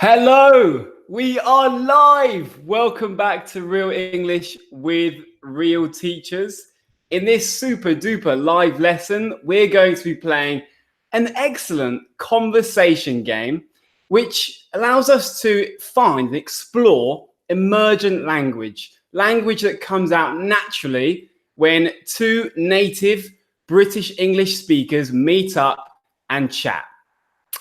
Hello, we are live. Welcome back to Real English with Real Teachers. In this super duper live lesson, we're going to be playing an excellent conversation game, which allows us to find and explore emergent language that comes out naturally when two native British English speakers meet up and chat.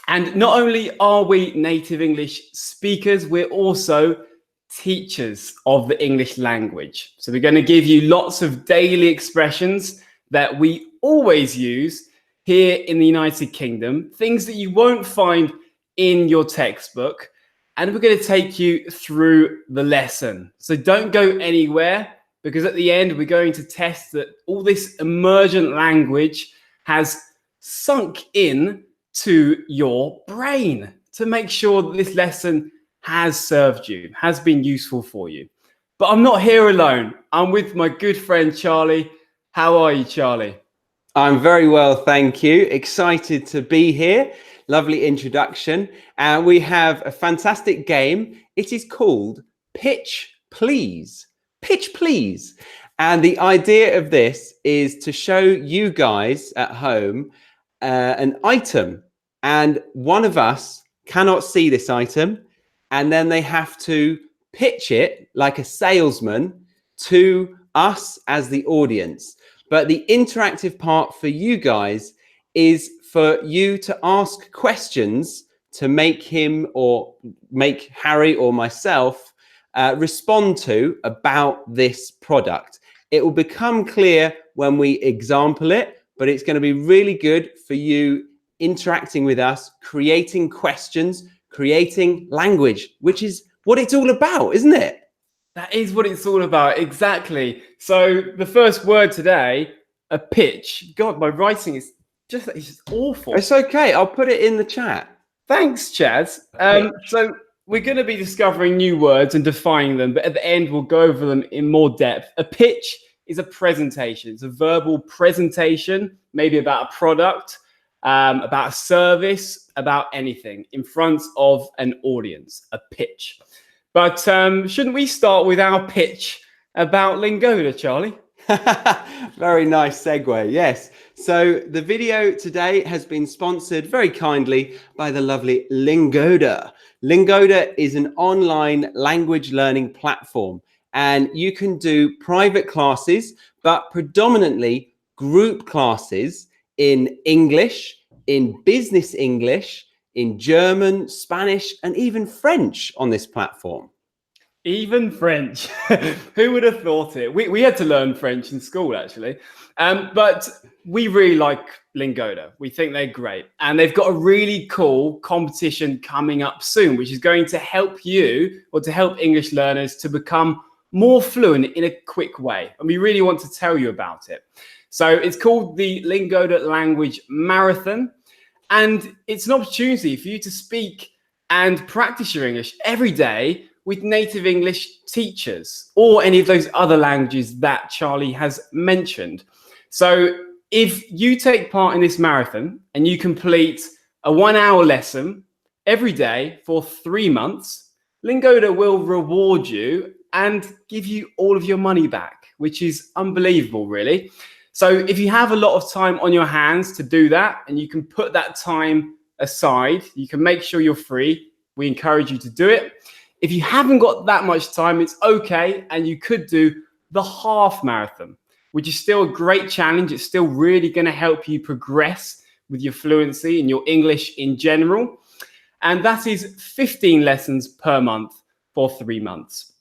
And not only are we native English speakers, we're also teachers of the English language. So we're going to give you lots of daily expressions that we always use here in the United Kingdom, things that you won't find in your textbook. And we're going to take you through the lesson. So don't go anywhere, because at the end, we're going to test that all this emergent language has sunk in to your brain to make sure that this lesson has served you, has been useful for you. But I'm not here alone. I'm with my good friend, Charlie. How are you, Charlie? I'm very well, thank you. Excited to be here. Lovely introduction. And we have a fantastic game. It is called Pitch Please. Pitch Please. And the idea of this is to show you guys at home an item, and one of us cannot see this item, and then they have to pitch it like a salesman to us as the audience. But the interactive part for you guys is for you to ask questions to make him or make Harry or myself respond to about this product. It will become clear when we example it, but it's going to be really good for you interacting with us, creating questions, creating language, which is what it's all about, isn't it? That is what it's all about, exactly. So the first word today, a pitch. God, my writing is just awful. It's okay. I'll put it in the chat. Thanks, Chaz. So we're going to be discovering new words and defining them, but at the end, we'll go over them in more depth. A pitch is a presentation. It's a verbal presentation, maybe about a product, about a service, about anything in front of an audience, a pitch. But shouldn't we start with our pitch about Lingoda, Charlie? Very nice segue, yes. So the video today has been sponsored very kindly by the lovely Lingoda. Lingoda is an online language learning platform, and you can do private classes, but predominantly group classes in English, in business English, in German, Spanish, and even French on this platform. Even French. Who would have thought it? We had to learn French in school, actually. But we really like Lingoda. We think they're great. And they've got a really cool competition coming up soon, which is going to help you, or to help English learners, to become more fluent in a quick way. And we really want to tell you about it. So it's called the Lingoda Language Marathon. And it's an opportunity for you to speak and practice your English every day with native English teachers, or any of those other languages that Charlie has mentioned. So if you take part in this marathon and you complete a 1-hour lesson every day for 3 months, Lingoda will reward you and give you all of your money back, which is unbelievable, really. So if you have a lot of time on your hands to do that, and you can put that time aside, you can make sure you're free, we encourage you to do it. If you haven't got that much time, it's okay, and you could do the half marathon, which is still a great challenge. It's still really going to help you progress with your fluency and your English in general. And that is 15 lessons per month for 3 months.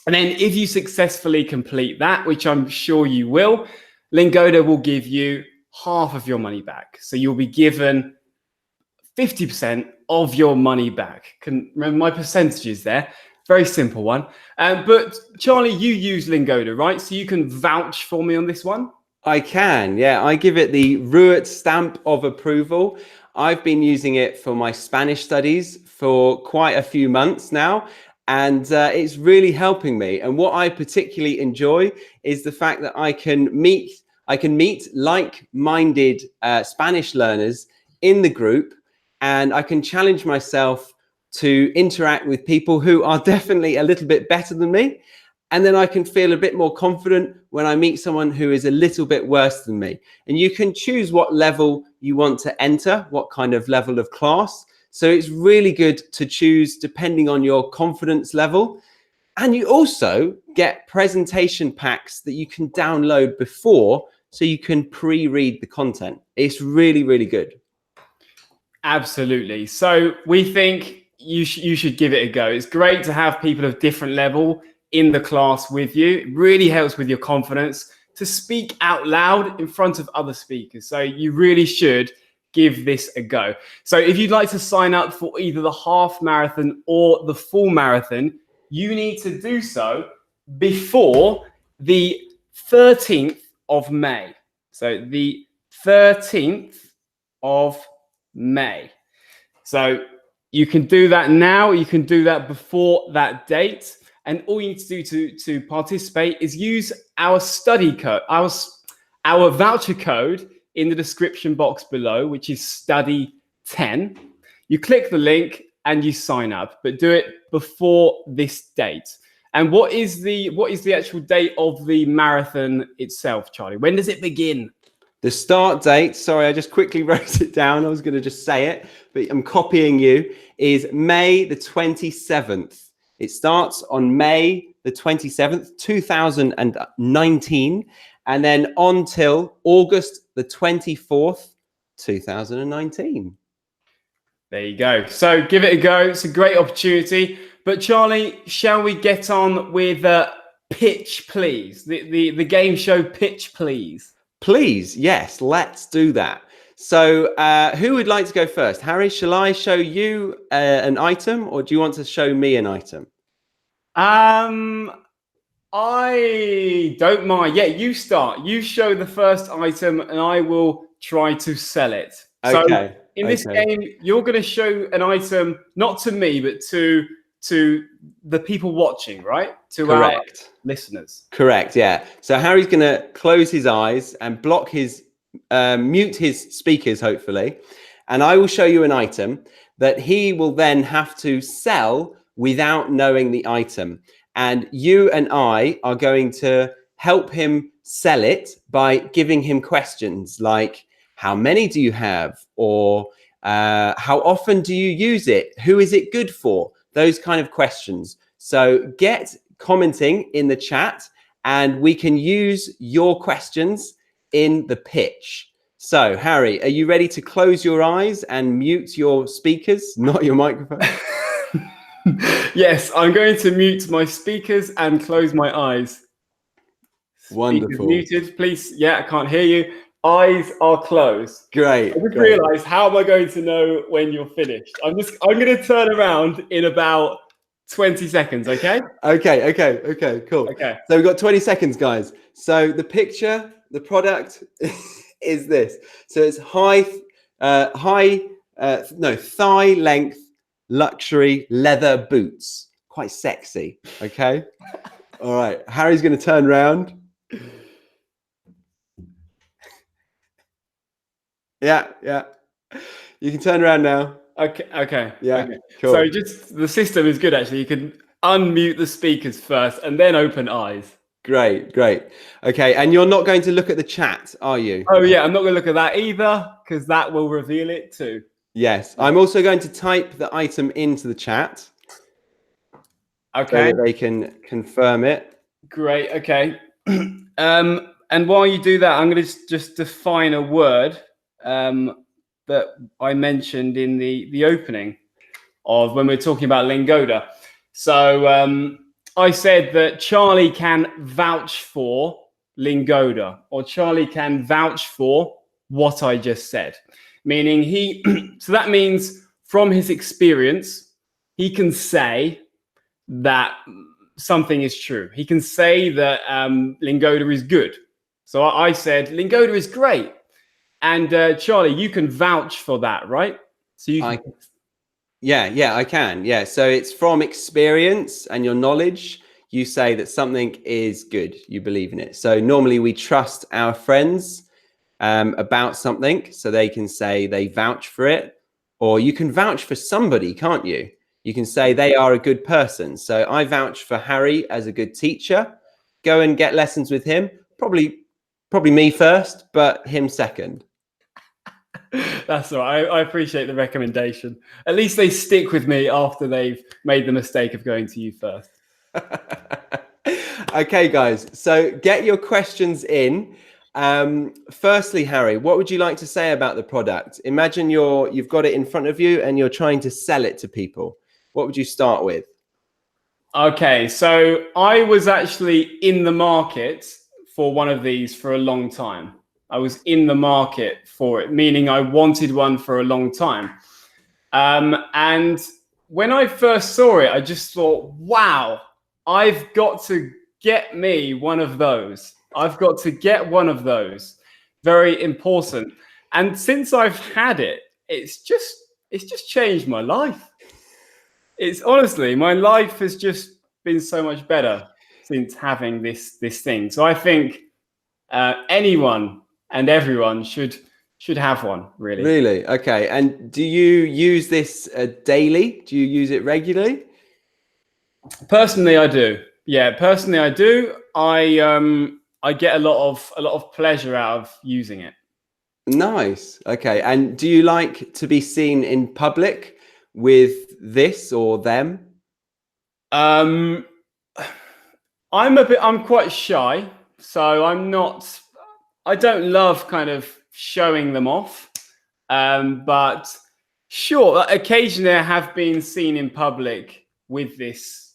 And then if you successfully complete that, which I'm sure you will, Lingoda will give you half of your money back. So you'll be given 50% of your money back. Can remember my percentages there. Very simple one. But Charlie, you use Lingoda, right? So you can vouch for me on this one? I can, yeah. I give it the Ruat stamp of approval. I've been using it for my Spanish studies for quite a few months now, and it's really helping me. And what I particularly enjoy is the fact that I can meet like-minded Spanish learners in the group, and I can challenge myself to interact with people who are definitely a little bit better than me. And then I can feel a bit more confident when I meet someone who is a little bit worse than me. And you can choose what level you want to enter, what kind of level of class. So it's really good to choose depending on your confidence level. And you also get presentation packs that you can download before, so you can pre-read the content. It's really, really good. Absolutely. So we think you should give it a go. It's great to have people of different level in the class with you. It really helps with your confidence to speak out loud in front of other speakers. So you really should give this a go. So if you'd like to sign up for either the half marathon or the full marathon, you need to do so before the 13th of May. So the 13th of May. So you can do that now, you can do that before that date. And all you need to do to participate is use our study code, our voucher code in the description box below, which is study10. You click the link and you sign up, but do it before this date. And what is the actual date of the marathon itself, Charlie? When does it begin? The start date, sorry, I just quickly wrote it down. I was going to just say it, but I'm copying you, is May the 27th. It starts on May the 27th, 2019, and then on till August the 24th, 2019. There you go. So give it a go. It's a great opportunity. But Charlie, shall we get on with Pitch Please? The game show Pitch Please. Please, yes, let's do that. So who would like to go first? Harry, shall I show you an item, or do you want to show me an item? I don't mind. Yeah, you start. You show the first item and I will try to sell it. Okay. So in this game, you're going to show an item, not to me, but to the people watching, right? To our listeners. Correct, yeah. So Harry's going to close his eyes and block his, mute his speakers, hopefully. And I will show you an item that he will then have to sell without knowing the item. And you and I are going to help him sell it by giving him questions like, how many do you have? Or how often do you use it? Who is it good for? Those kind of questions. So get commenting in the chat and we can use your questions in the pitch. So Harry, are you ready to close your eyes and mute your speakers, not your microphone? Yes, I'm going to mute my speakers and close my eyes. Wonderful. Speakers muted, please. Yeah, I can't hear you. Eyes are closed. Great. I just realized, how am I going to know when you're finished? I'm going to turn around in about 20 seconds, okay? Okay, cool. Okay. So we've got 20 seconds, guys. So the picture, the product is this. So it's thigh length luxury leather boots. Quite sexy, okay? All right, Harry's going to turn around. Yeah. You can turn around now. Okay. Yeah. Okay. Cool. So just the system is good actually. You can unmute the speakers first and then open eyes. Great. Okay, and you're not going to look at the chat, are you? Oh yeah, I'm not going to look at that either because that will reveal it too. Yes, I'm also going to type the item into the chat. Okay. So that they can confirm it. Great. Okay. And while you do that, I'm going to just define a word that I mentioned in the opening of when we're talking about Lingoda. So I said that Charlie can vouch for Lingoda, or Charlie can vouch for what I just said. Meaning so that means from his experience, he can say that something is true. He can say that Lingoda is good. So I said, Lingoda is great. And Charlie, you can vouch for that, right? So you can... Yeah, I can. Yeah, so it's from experience and your knowledge. You say that something is good. You believe in it. So normally we trust our friends about something, so they can say they vouch for it. Or you can vouch for somebody, can't you? You can say they are a good person. So I vouch for Harry as a good teacher. Go and get lessons with him. Probably me first, but him second. That's all right. I appreciate the recommendation. At least they stick with me after they've made the mistake of going to you first. Okay, guys. So get your questions in. Firstly, Harry, what would you like to say about the product? Imagine you've got it in front of you and you're trying to sell it to people. What would you start with? Okay, so I was actually in the market for one of these for a long time. I was in the market for it, meaning I wanted one for a long time. And when I first saw it, I just thought, wow, I've got to get me one of those. I've got to get one of those. Very important. And since I've had it, it's just changed my life. It's honestly, my life has just been so much better since having this thing. So I think anyone and everyone should have one, really. Really? Okay. And do you use this daily? Do you use it regularly? Personally, I do. Yeah, personally, I do. I get a lot of pleasure out of using it. Nice. Okay. And do you like to be seen in public with this or them? I'm quite shy, so I don't love kind of showing them off. But sure, occasionally I have been seen in public with these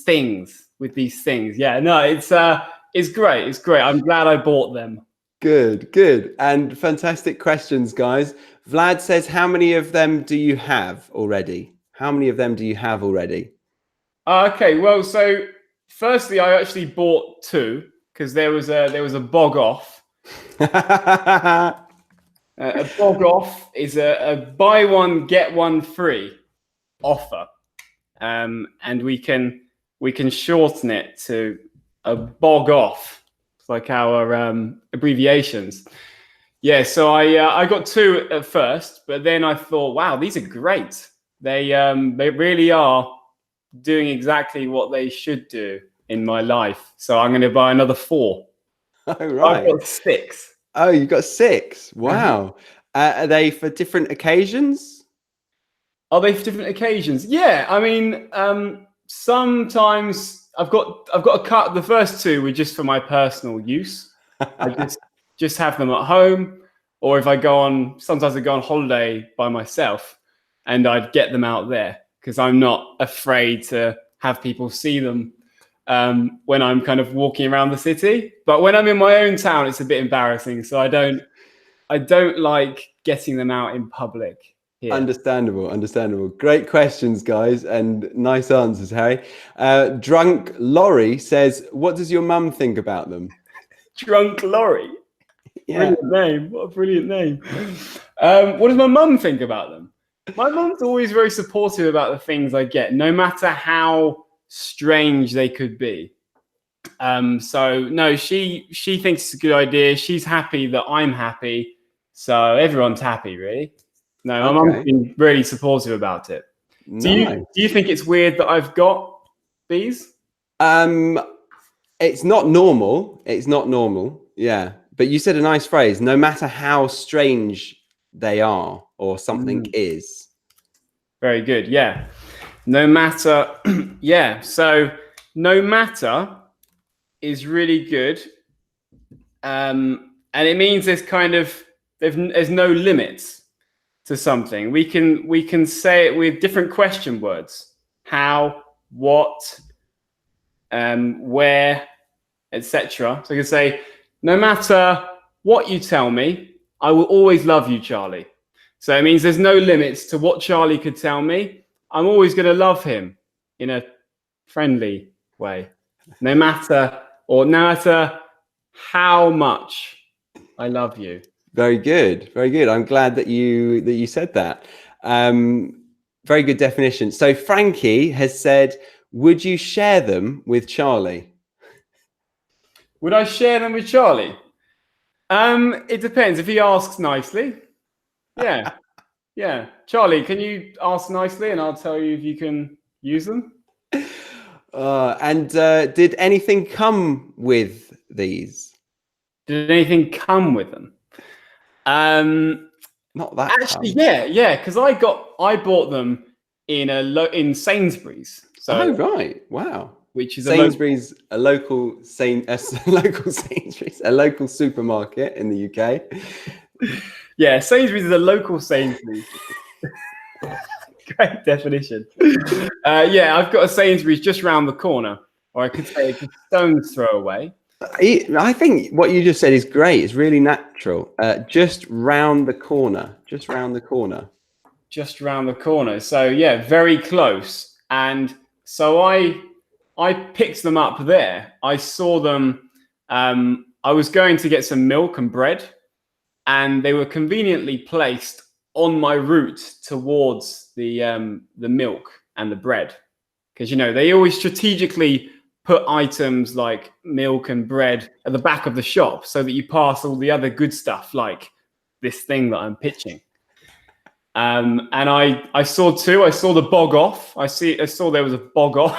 things. Yeah, no, it's great. It's great. I'm glad I bought them. Good. And fantastic questions, guys. Vlad says, how many of them do you have already? How many of them do you have already? Okay, well, so firstly, I actually bought 2 because there was a bog off. A bog off is a buy one get one free offer, and we can shorten it to a bog off. It's like our abbreviations. Yeah, so I got 2 at first, but then I thought, wow, these are great. They really are doing exactly what they should do in my life. So I'm going to buy another 4. Oh, right. I've got 6. Oh, you've got 6. Wow. Are they for different occasions? Are they for different occasions? Yeah, I mean, sometimes I've got a cut. The first 2 were just for my personal use. I just have them at home, or if sometimes I go on holiday by myself, and I'd get them out there because I'm not afraid to have people see them when I'm kind of walking around the city. But when I'm in my own town, it's a bit embarrassing. So I don't like getting them out in public here. Understandable. Great questions, guys, and nice answers, Harry. Drunk Laurie says, what does your mum think about them? Drunk Laurie. Yeah. Brilliant name. What a brilliant name. What does my mum think about them? My mum's always very supportive about the things I get, no matter how strange they could be. So no, she thinks it's a good idea. She's happy that I'm happy. So everyone's happy, really. No, my mum's been really supportive about it. Nice. Do you think it's weird that I've got these? It's not normal. Yeah. But you said a nice phrase, no matter how strange they are or something is. Very good. Yeah. No matter. Yeah. So no matter is really good. And it means there's no limits to something. We can say it with different question words. How, what, where, etc. So I can say, no matter what you tell me, I will always love you, Charlie. So it means there's no limits to what Charlie could tell me. I'm always going to love him in a friendly way, no matter how much I love you. Very good. I'm glad that you said that. Very good definition. So Frankie has said, would you share them with Charlie? Would I share them with Charlie? It depends. If he asks nicely, yeah. Yeah. Charlie, can you ask nicely and I'll tell you if you can use them? And did anything come with these? Did anything come with them? Not that Actually, come. yeah, because I bought them in Sainsbury's. So, Oh right, wow. which is Sainsbury's, a local Sainsbury's, a local supermarket in the UK. yeah, Sainsbury's is a local Sainsbury's. Great definition. Yeah, I've got a Sainsbury's just round the corner, or I could say it's a stone's throw away. I think what you just said is great. It's really natural. Just round the corner. Just round the corner. Just round the corner. So yeah, very close. And so I picked them up there. I saw them. I was going to get some milk and bread, and they were conveniently placed on my route towards the milk and the bread, because they always strategically put items like milk and bread at the back of the shop so that you pass all the other good stuff like this thing that I'm pitching. And I saw two. I saw the bog off. I saw there was a bog off,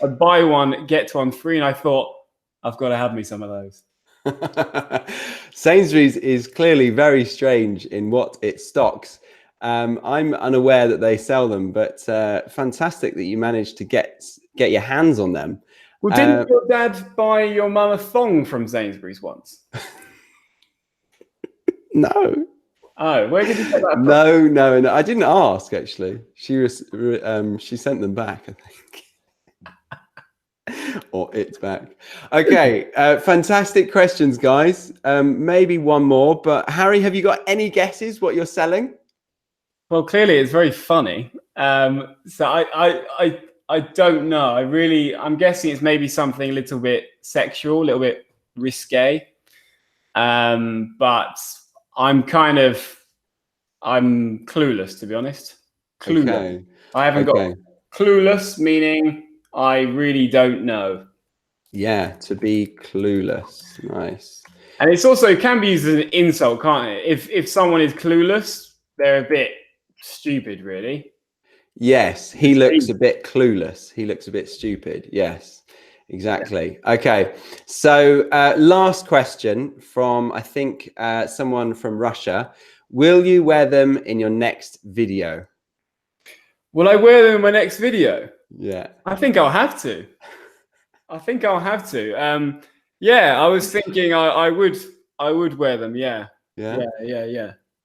a buy one get one free, and I thought I've got to have me some of those. Sainsbury's is clearly very strange in what it stocks. I'm unaware that they sell them, but fantastic that you managed to get your hands on them. Well, didn't your dad buy your mum a thong from Sainsbury's once? No. Oh, where did you get that from? No. I didn't ask actually. She sent them back, I think. Or it's back. Okay, fantastic questions, guys. Maybe one more, but Harry, have you got any guesses what you're selling? Well, clearly it's very funny. So I don't know. I'm guessing it's maybe something a little bit sexual, a little bit risque. But I'm clueless, to be honest. Clueless. Okay. I haven't got clueless, meaning I really don't know. Yeah, to be clueless. Nice. And it's also can be used as an insult, can't it? If someone is clueless, they're a bit stupid, really. Yes, he looks a bit clueless. He looks a bit stupid. Yes, exactly. Okay, so last question from, I think, someone from Russia. Will you wear them in your next video? Will I wear them in my next video? Yeah. I think I'll have to. Yeah, I was thinking I would wear them. Yeah.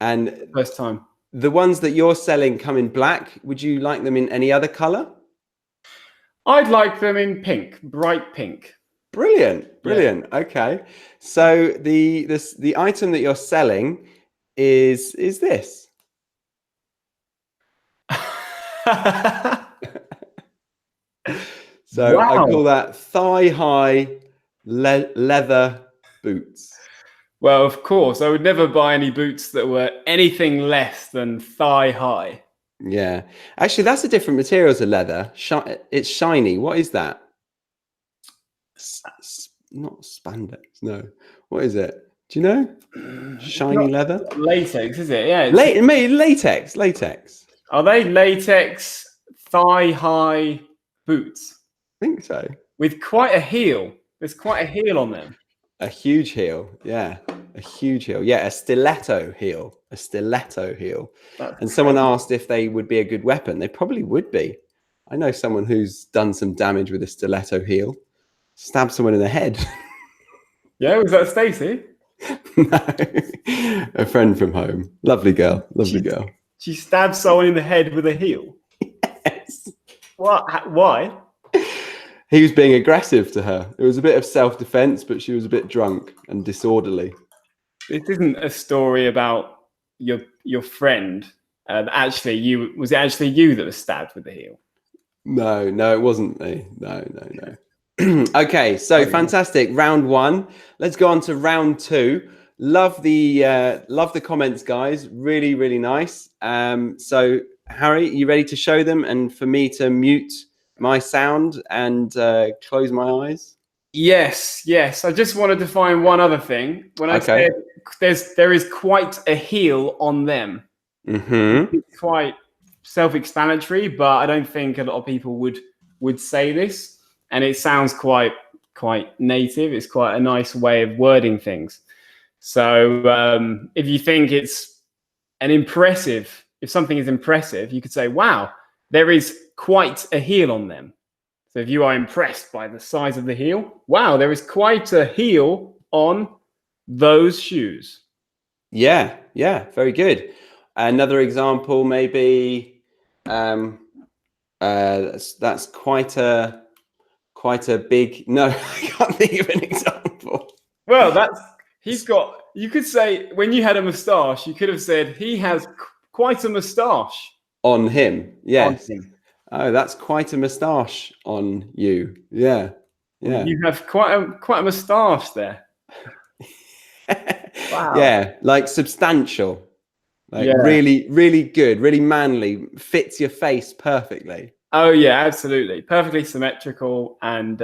And first time. The ones that you're selling come in black. Would you like them in any other color? I'd like them in pink, bright pink. Brilliant. Yeah. Okay. So the item that you're selling is this. So wow. I call that thigh-high leather boots. Well, of course, I would never buy any boots that were anything less than thigh-high. Yeah. Actually, that's a different material to leather. It's shiny. What is that? Not spandex. No. What is it? Do you know? Shiny leather? Latex, is it? Yeah. Latex. Are they latex thigh-high boots? I think so. With quite a heel. There's quite a heel on them. A huge heel. Yeah. A huge heel. Yeah. A stiletto heel. And someone asked if they would be a good weapon. They probably would be. I know someone who's done some damage with a stiletto heel. Stabbed someone in the head. Yeah. Was that Stacey? No. A friend from home. Lovely girl. Girl. She stabbed someone in the head with a heel? Yes. What? Why? He was being aggressive to her. It was a bit of self-defense, but she was a bit drunk and disorderly. This isn't a story about your friend. Was it actually you that was stabbed with the heel? No, it wasn't me. No. Okay, so fantastic. Round one. Let's go on to round two. Love the comments, guys. Really, really nice. So Harry, you ready to show them and for me to mute my sound and close my eyes? Yes. I just wanted to find one other thing. When I said there is quite a heel on them. Mm-hmm. It's quite self-explanatory, but I don't think a lot of people would say this, and it sounds quite native. It's quite a nice way of wording things. So if you think it's if something is impressive, you could say, wow, there is quite a heel on them. So if you are impressed by the size of the heel, wow, there is quite a heel on those shoes. Yeah, very good. Another example, maybe that's quite a big. No, I can't think of an example. Well, you could say, when you had a moustache, you could have said, he has quite a moustache. On him, yes. On him. Oh, that's quite a moustache on you. Yeah. You have quite a moustache there. Wow. Yeah, like substantial. Like Yeah. really, really good, really manly, fits your face perfectly. Oh yeah, absolutely. Perfectly symmetrical and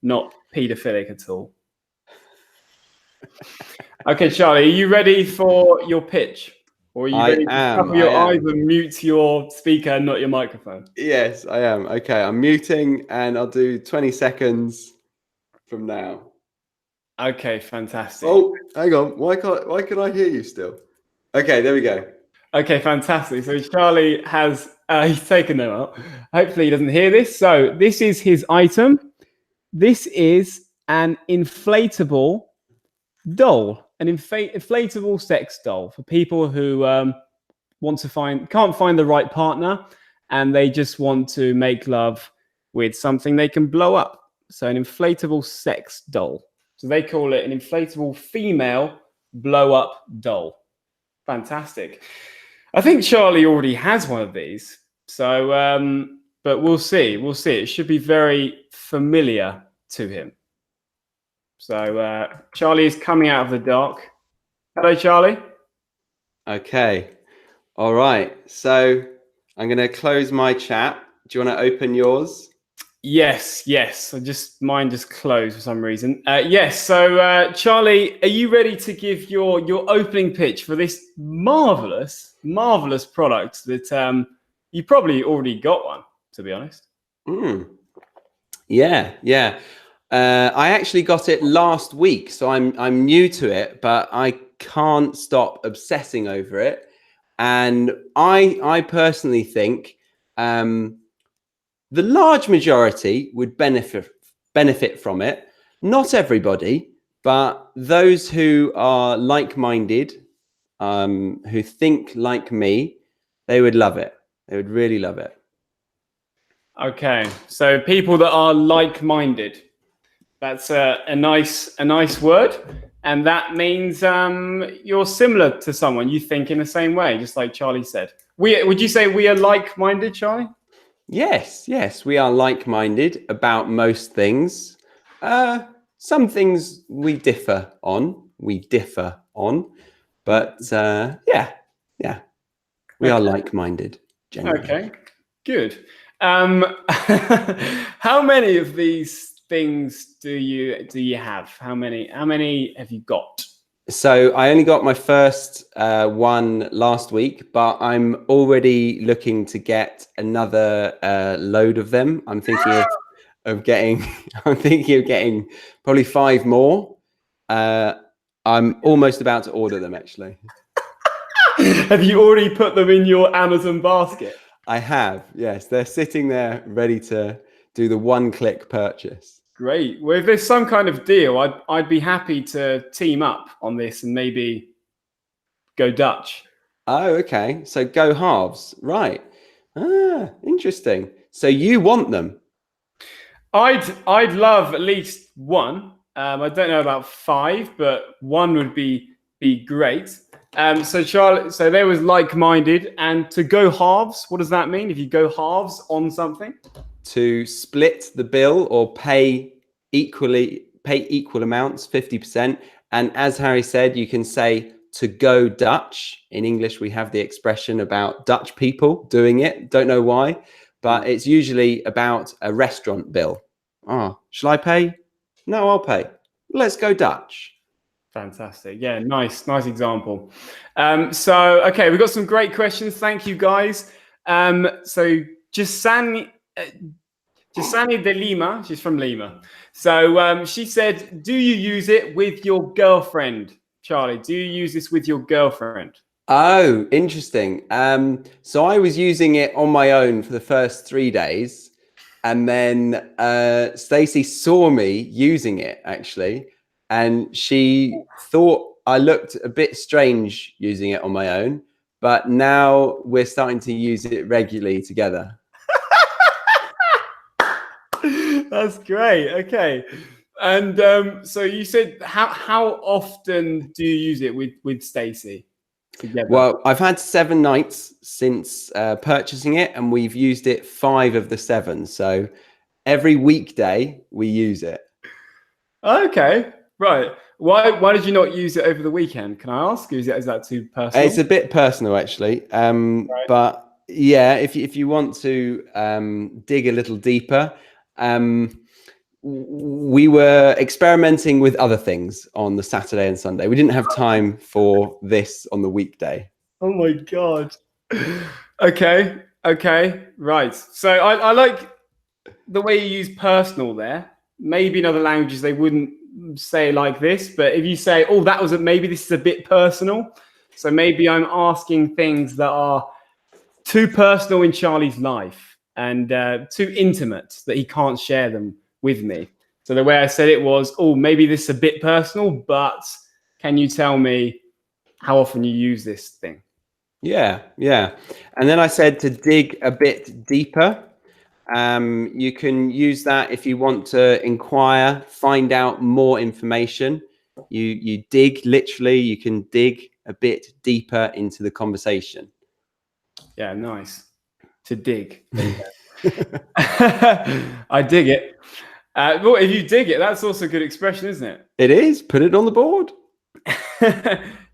not paedophilic at all. Okay, Charlie, are you ready for your pitch? Or are you ready to cover your eyes and mute your speaker and not your microphone? Yes, I am. Okay, I'm muting and I'll do 20 seconds from now. Okay, fantastic. Oh, hang on. Why can I hear you still? Okay, there we go. Okay, fantastic. So Charlie has he's taken them out. Hopefully he doesn't hear this. So this is his item. This is an inflatable doll, an inflatable sex doll for people who can't find the right partner, and they just want to make love with something they can blow up. So an inflatable sex doll. So they call it an inflatable female blow up doll. Fantastic. I think Charlie already has one of these. So, but we'll see. We'll see. It should be very familiar to him. So Charlie is coming out of the dark. Hello, Charlie. Okay. All right. So I'm going to close my chat. Do you want to open yours? Yes. Mine just closed for some reason. Yes. So Charlie, are you ready to give your opening pitch for this marvelous product that you probably already got one, to be honest? Yeah. I actually got it last week, so I'm new to it, but I can't stop obsessing over it. And I personally think the large majority would benefit from it. Not everybody, but those who are like-minded, who think like me, they would love it. They would really love it. Okay, so people that are like-minded. That's a nice word, and that means you're similar to someone. You think in the same way, just like Charlie said. Would you say we are like-minded, Charlie? Yes, we are like-minded about most things. Some things we differ on, but yeah, we are like-minded. Generally. Okay, good. How many of these things do you have? How many have you got? So I only got my first one last week, but I'm already looking to get another load of them. I'm thinking of getting probably 5 more. I'm almost about to order them, actually. Have you already put them in your Amazon basket? I have, yes. They're sitting there ready to do the one-click purchase. Great. Well, if there's some kind of deal, I'd be happy to team up on this and maybe go Dutch. Oh, okay. So go halves, right? Interesting. So you want them? I'd love at least one. I don't know about 5, but one would be great. So Charlotte, so there was like-minded, and to go halves. What does that mean? If you go halves on something, to split the bill or pay equal amounts, 50%. And as Harry said, you can say to go Dutch. In English, we have the expression about Dutch people doing it. Don't know why, but it's usually about a restaurant bill. Oh, shall I pay? No, I'll pay. Let's go Dutch. Fantastic. Yeah, nice example. So, okay, we've got some great questions. Thank you, guys. So, Gisani de Lima, she's from Lima. So, she said, do you use it with your girlfriend? Charlie, do you use this with your girlfriend? Oh, interesting. So I was using it on my own for the first 3 days, and then Stacey saw me using it actually, and she thought I looked a bit strange using it on my own, but now we're starting to use it regularly together. That's great. Okay. And so you said how often do you use it with Stacey together? Well, I've had 7 nights since purchasing it, and we've used it 5 of the 7. So every weekday we use it. Okay, right. Why did you not use it over the weekend? Can I ask? Is that too personal? It's a bit personal, actually. Right. But yeah, if you want to dig a little deeper, we were experimenting with other things on the Saturday and Sunday. We didn't have time for this on the weekday. Oh my God. Okay, right. So I like the way you use personal there. Maybe in other languages they wouldn't say like this, but if you say, oh, maybe this is a bit personal. So maybe I'm asking things that are too personal in Charlie's life and too intimate that he can't share them with me. So the way I said it was, oh, maybe this is a bit personal, but can you tell me how often you use this thing? Yeah. And then I said to dig a bit deeper. You can use that if you want to inquire, find out more information. You dig, literally, you can dig a bit deeper into the conversation. Yeah, nice. To dig. I dig it. Well, if you dig it, that's also a good expression, isn't it? It is. Put it on the board.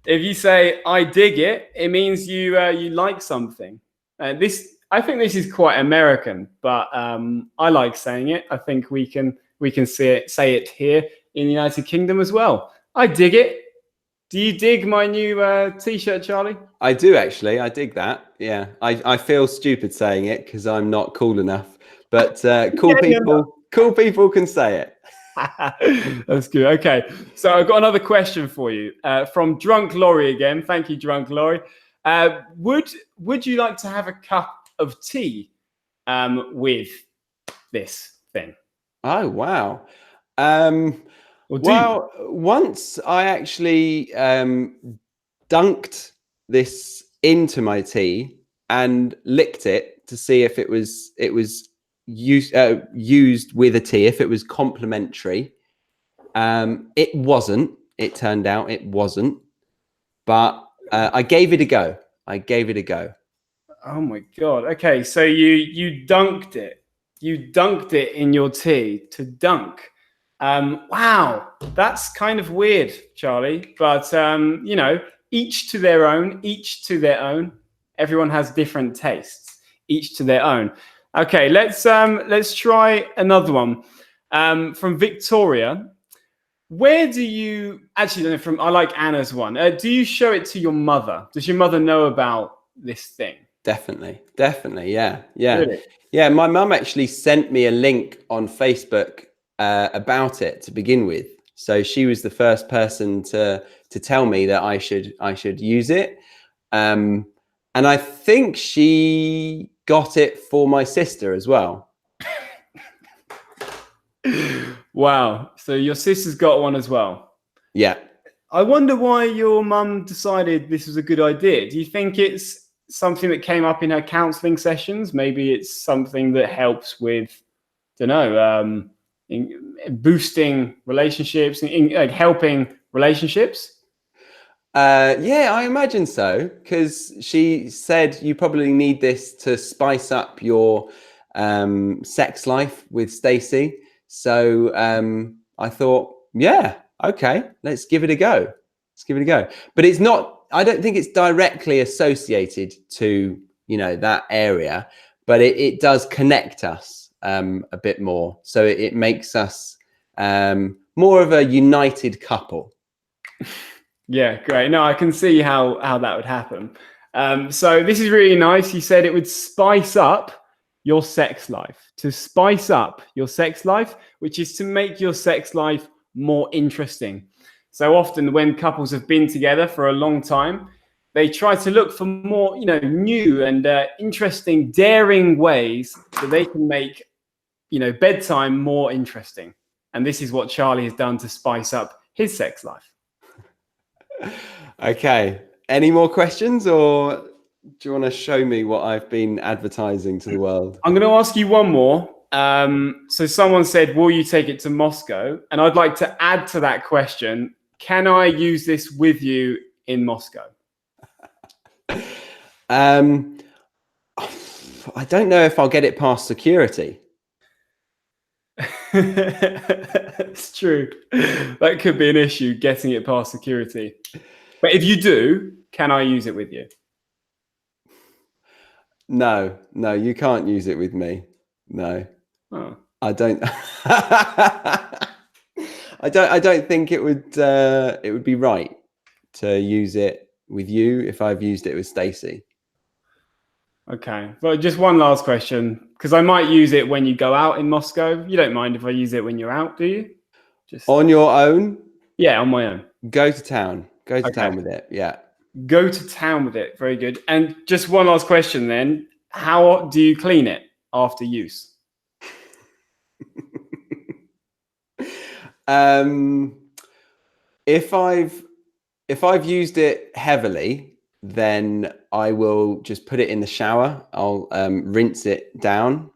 If you say "I dig it," it means you like something. I think this is quite American, but I like saying it. I think we can say it here in the United Kingdom as well. I dig it. Do you dig my new T-shirt, Charlie? I do, actually. I dig that. Yeah, I feel stupid saying it because I'm not cool enough. But cool people can say it. That's good. Okay, so I've got another question for you from Drunk Laurie again. Thank you, Drunk Laurie. Would you like to have a cup of tea with this thing? Oh, wow. Well, once I actually dunked this into my tea and licked it to see if it was used with a tea, if it was complementary. It wasn't. It turned out it wasn't. But I gave it a go. Oh my God. Okay, so you dunked it. You dunked it in your tea. To dunk. Wow, that's kind of weird, Charlie. But each to their own. Everyone has different tastes. Each to their own. Okay, let's try another one from Victoria. Where do you actually? I like Anna's one. Do you show it to your mother? Does your mother know about this thing? Definitely. Yeah. Really? Yeah. My mum actually sent me a link on Facebook about it to begin with. So she was the first person to tell me that I should use it. And I think she got it for my sister as well. Wow. So your sister's got one as well. Yeah. I wonder why your mum decided this was a good idea. Do you think it's something that came up in her counseling sessions? Maybe it's something that helps with, boosting relationships, like helping relationships? Yeah, I imagine so, because she said you probably need this to spice up your sex life with Stacey. So I thought, yeah, okay, let's give it a go. But it's not, I don't think it's directly associated to, that area, but it does connect us a bit more. So it makes us more of a united couple. Yeah, great. No, I can see how that would happen. So this is really nice. You said it would spice up your sex life. To spice up your sex life, which is to make your sex life more interesting. So often when couples have been together for a long time, they try to look for more, new and interesting, daring ways that they can make, bedtime more interesting. And this is what Charlie has done to spice up his sex life. Okay. Any more questions, or do you want to show me what I've been advertising to the world? I'm going to ask you one more. So someone said, will you take it to Moscow? And I'd like to add to that question, can I use this with you in Moscow? I don't know if I'll get it past security. It's true. That could be an issue, getting it past security. But if you do, can I use it with you? No, you can't use it with me. No. Oh. I don't. I don't think it would be right to use it with you if I've used it with Stacey. Okay. Well, just one last question, because I might use it when you go out in Moscow. You don't mind if I use it when you're out, do you? Just on your own? Yeah, on my own. Go to town. Go to town with it. Yeah. Go to town with it. Very good. And just one last question then. How do you clean it after use? If I've used it heavily, then I will just put it in the shower. I'll rinse it down.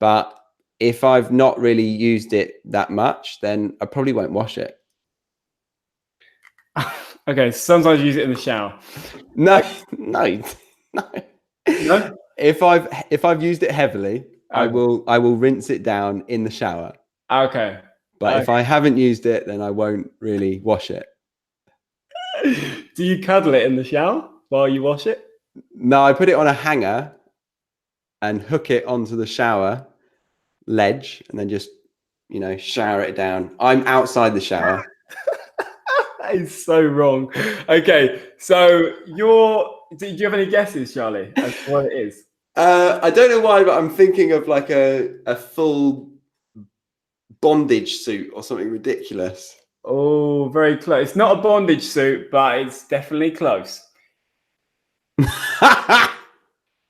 But if I've not really used it that much, then I probably won't wash it. Okay, sometimes you use it in the shower. No. No? If I've used it heavily, I will rinse it down in the shower. Okay. But if I haven't used it, then I won't really wash it. Do you cuddle it in the shower while you wash it? No, I put it on a hanger and hook it onto the shower ledge and then just, shower it down. I'm outside the shower. That is so wrong. Okay, so do you have any guesses, Charlie, as to what it is? I don't know why, but I'm thinking of like a full bondage suit or something ridiculous. Oh, very close. It's not a bondage suit, but it's definitely close.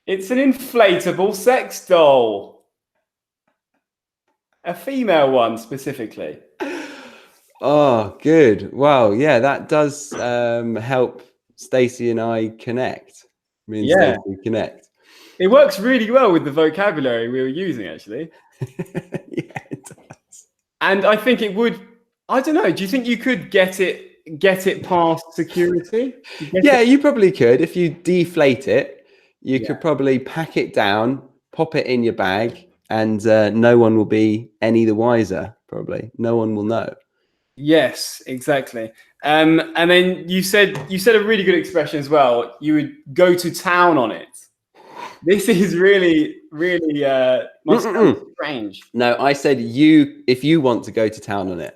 It's an inflatable sex doll. A female one, specifically. Oh, good. Well, yeah, that does help Stacey and I connect. Me and Stacey connect. It works really well with the vocabulary we were using, actually. Yeah, it does. And I think it would. I don't know. Do you think you could get it past security? Yeah, you probably could. If you deflate it, you could probably pack it down, pop it in your bag, and no one will be any the wiser. Probably no one will know. Yes, exactly. And then you said a really good expression as well. You would go to town on it. This is really, really must sound strange. No, I said if you want to go to town on it.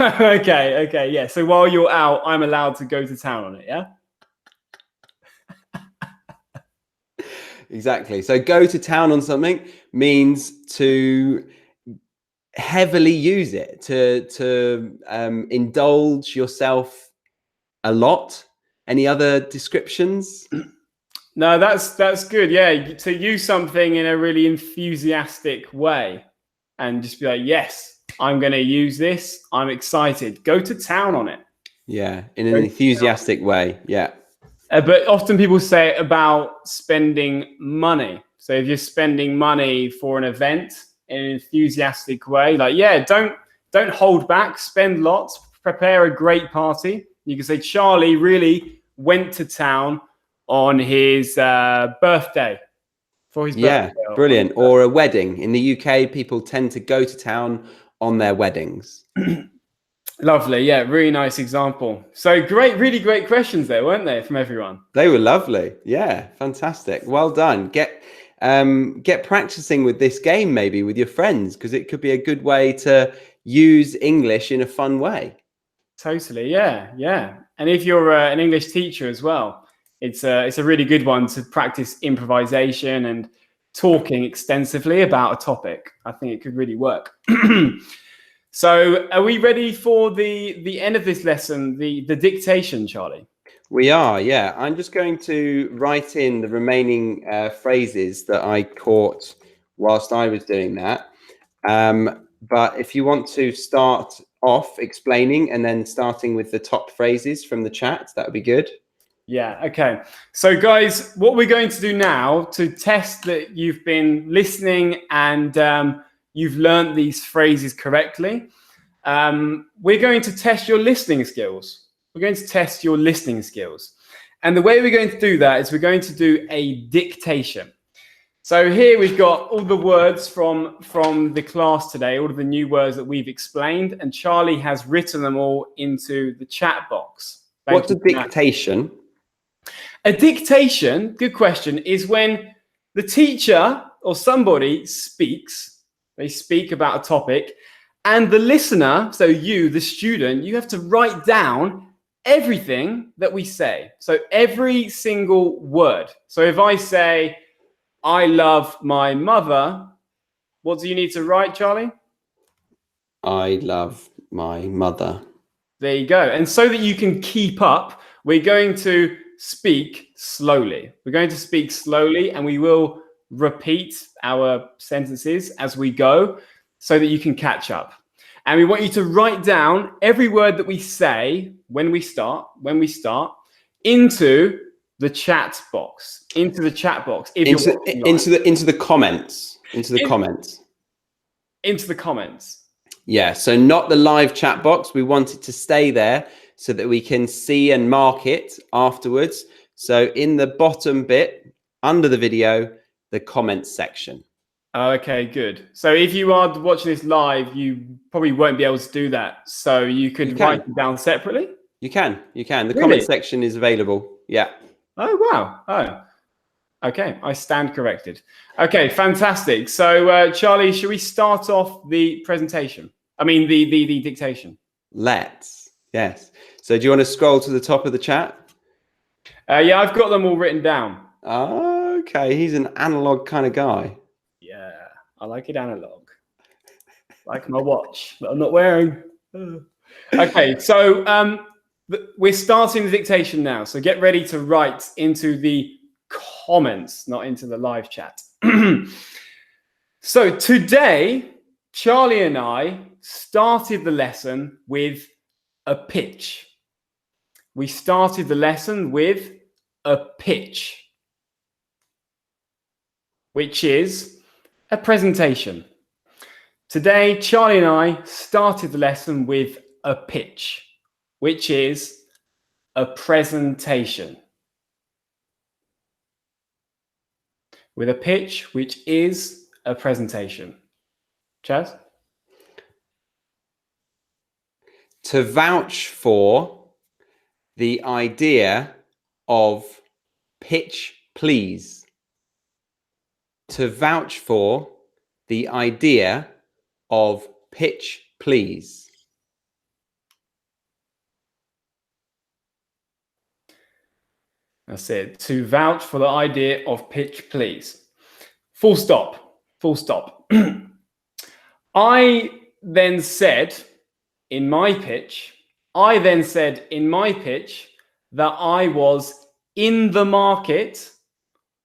Okay, yeah. So while you're out, I'm allowed to go to town on it, yeah? Exactly. So go to town on something means to heavily use it, to indulge yourself a lot. Any other descriptions? No, that's good. Yeah, to use something in a really enthusiastic way and just be like, yes, I'm going to use this. I'm excited. Go to town on it. Yeah, in an enthusiastic way. Yeah. But often people say it about spending money. So if you're spending money for an event in an enthusiastic way, like, don't hold back, spend lots, prepare a great party. You can say Charlie really went to town on his birthday. For his birthday. Brilliant. Or a wedding. In the UK, people tend to go to town on their weddings. Lovely. Yeah, really nice example. So great, really great questions there, weren't they, from everyone? They were lovely. Yeah, fantastic. Well done. Get practicing with this game maybe with your friends, because it could be a good way to use English in a fun way. Totally. Yeah. Yeah. And if you're an English teacher as well, it's a really good one to practice improvisation and talking extensively about a topic. I think it could really work. So are we ready for the end of this lesson, the dictation, Charlie? We are, yeah. I'm just going to write in the remaining phrases that I caught whilst I was doing that. But if you want to start off explaining and then starting with the top phrases from the chat, that would be good. Yeah, okay. So guys, what we're going to do now to test that you've been listening and you've learned these phrases correctly, we're going to test your listening skills. We're going to test your listening skills. And the way we're going to do that is we're going to do a dictation. So here we've got all the words from the class today, all of the new words that we've explained, and Charlie has written them all into the chat box. What's a dictation? A dictation, good question, is when the teacher or somebody speaks, they speak about a topic, and the listener, so you, the student, you have to write down everything that we say. So every single word. So if I say, I love my mother, what do you need to write, Charlie? I love my mother. There you go. And so that you can keep up, we're going to speak slowly. We're going to speak slowly and we will repeat our sentences as we go so that you can catch up. And we want you to write down every word that we say when we start, into the chat box. Into the chat box. Into the comments. Into the comments. Yeah, so not the live chat box. We want it to stay there so that we can see and mark it afterwards. So in the bottom bit, under the video, the comments section. Okay, good. So if you are watching this live, you probably won't be able to do that. So you could write it down separately? You can. The Really? comment section is available. Yeah. Oh, wow. Oh, okay. I stand corrected. Okay, fantastic. So Charlie, should we start off the presentation? I mean, the dictation. Let's. Yes. So do you want to scroll to the top of the chat? Yeah, I've got them all written down. Okay, he's an analog kind of guy. Yeah, I like it analog. Like my watch that I'm not wearing. Okay, so we're starting the dictation now. So get ready to write into the comments, not into the live chat. So today, Charlie and I started the lesson with a pitch. We started the lesson with a pitch, which is a presentation. Today, Charlie and I started the lesson with a pitch, which is a presentation. With a pitch, which is a presentation. Chaz? To vouch for the idea of pitch, please. To vouch for the idea of pitch, please. That's it. To vouch for the idea of pitch, please. Full stop. Full stop. I then said in my pitch that I was in the market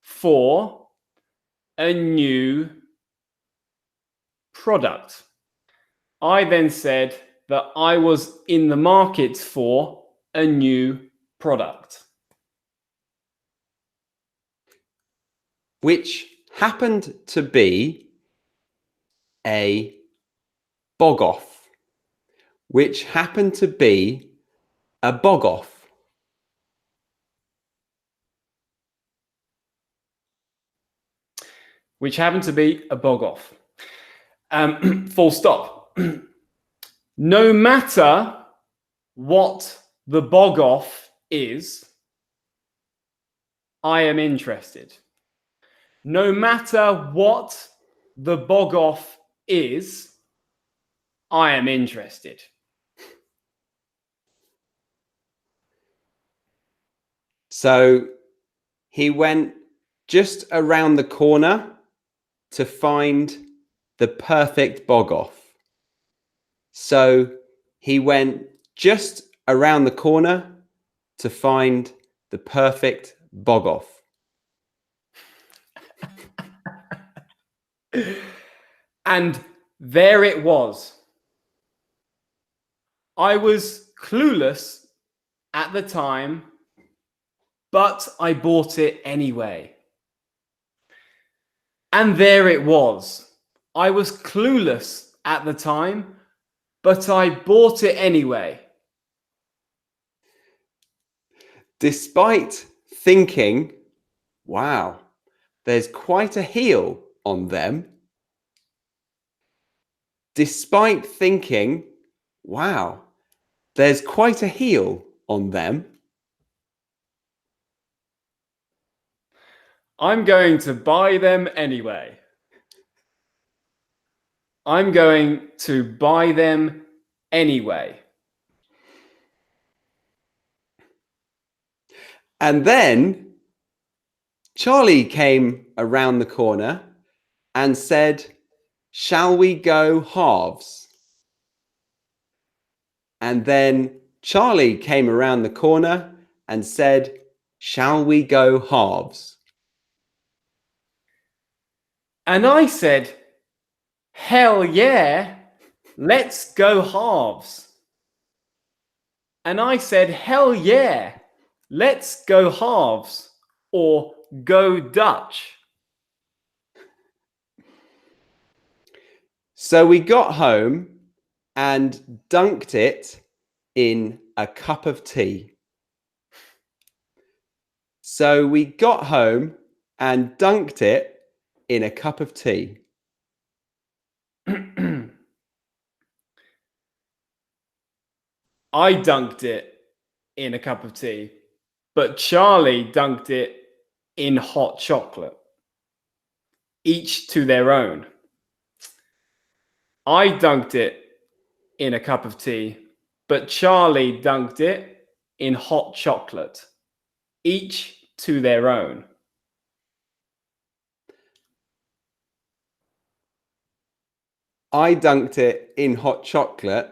for a new product. I then said that I was in the market for a new product. Which happened to be a bog-off. Which happened to be a bog-off. Which happened to be a bog-off. Full stop. No matter what the bog-off is, I am interested. No matter what the bog-off is, I am interested. So he went just around the corner to find the perfect bog off. So he went just around the corner to find the perfect bog off. And there it was. I was clueless at the time, but I bought it anyway. And there it was. I was clueless at the time, but I bought it anyway. Despite thinking, wow, there's quite a heel on them. Despite thinking, wow, there's quite a heel on them. I'm going to buy them anyway. I'm going to buy them anyway. And then Charlie came around the corner and said, shall we go halves? And then Charlie came around the corner and said, shall we go halves? And I said, hell yeah, let's go halves. And I said, hell yeah, let's go halves, or go Dutch. So we got home and dunked it in a cup of tea. So we got home and dunked it in a cup of tea. I dunked it in a cup of tea, but Charlie dunked it in hot chocolate. Each to their own. I dunked it in a cup of tea, but Charlie dunked it in hot chocolate. Each to their own. I dunked it in hot chocolate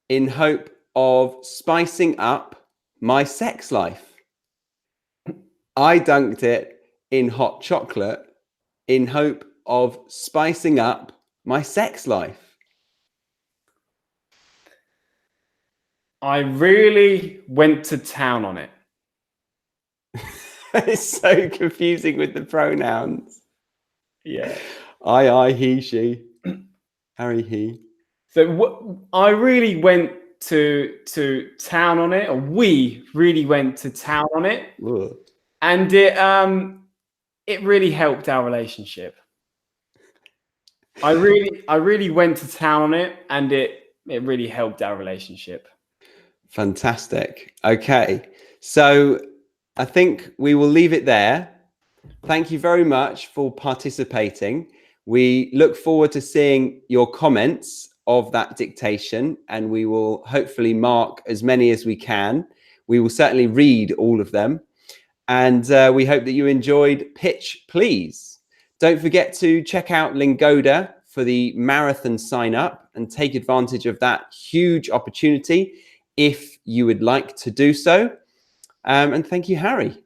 in hope of spicing up my sex life. I dunked it in hot chocolate in hope of spicing up my sex life. I really went to town on it. It's so confusing with the pronouns. Yeah. I, he, she. Harry, he. So I really went to town on it, or we really went to town on it. Ugh. And it really helped our relationship. I really went to town on it, and it really helped our relationship. Fantastic. Okay. So I think we will leave it there. Thank you very much for participating. We look forward to seeing your comments of that dictation, and we will hopefully mark as many as we can. We will certainly read all of them. And we hope that you enjoyed Pitch Please. Don't forget to check out Lingoda for the marathon sign up and take advantage of that huge opportunity if you would like to do so. And thank you, Harry.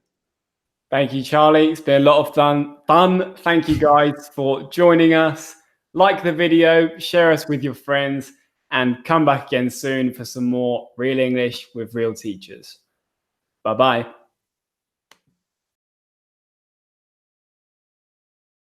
Thank you, Charlie. It's been a lot of fun. Thank you guys for joining us. Like the video, share us with your friends, and come back again soon for some more real English with real teachers. Bye-bye.